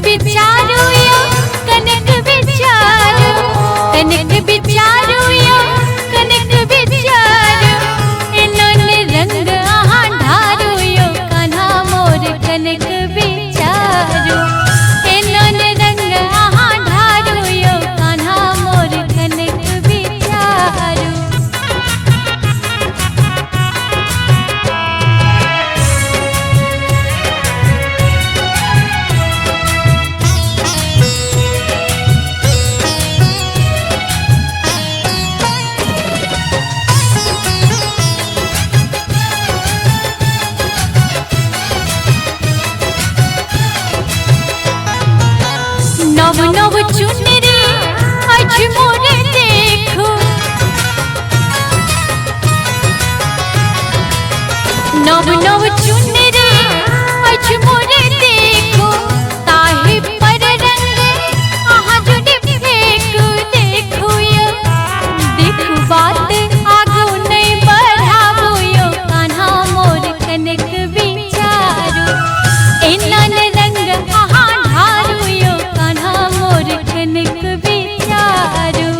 बिचारू यो कनक बिचारू, कनक बिचारू यो कनक बिचारू, इन्होंने रंग आहाँ ढारू यो कान्हा मोर कनक बिचारू, इन्होंने रंग आहाँ ढारू यो कान्हा मोर कनक बिचारू। नव नव चुनरी आज मोरे देखो, नव नव चुनरी आज मोरे देखो, ताहि पर रंग आहाँ जुड़े फेंको, देखो यो देखो बात आगो नहीं बढ़ावो यो कान्हा मोर कनक बिचारू, इन्होंने रंग आहाँ ढारू यो कान्हा मोर कनक बिचारू।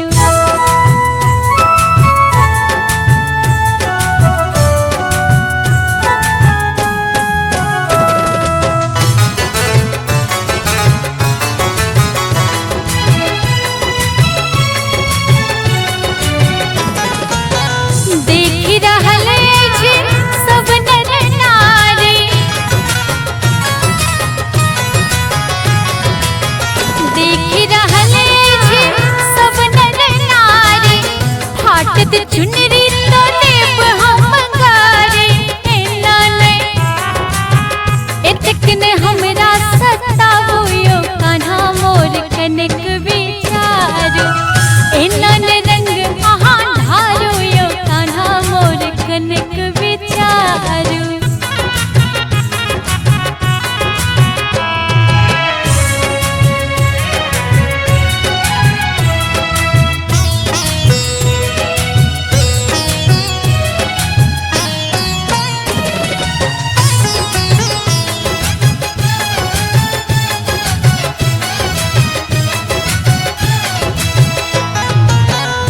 देखी रहल अछि सब नर नारी, देखी रहल अछि सब नर नारी, फाटत चुनरी तो लेब हम गारी, एना नहीं एतक ने हमरा सतावो यो कान्हा मोर कनक बिचारू, एना ने रंग आहाँ ढारू यो कान्हा मोर कनक बिचारू।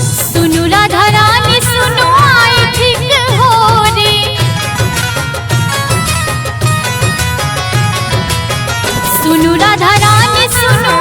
सुनु राधा रानी सुनु आई ठीक हो रे, सुनु राधा रानी सुनु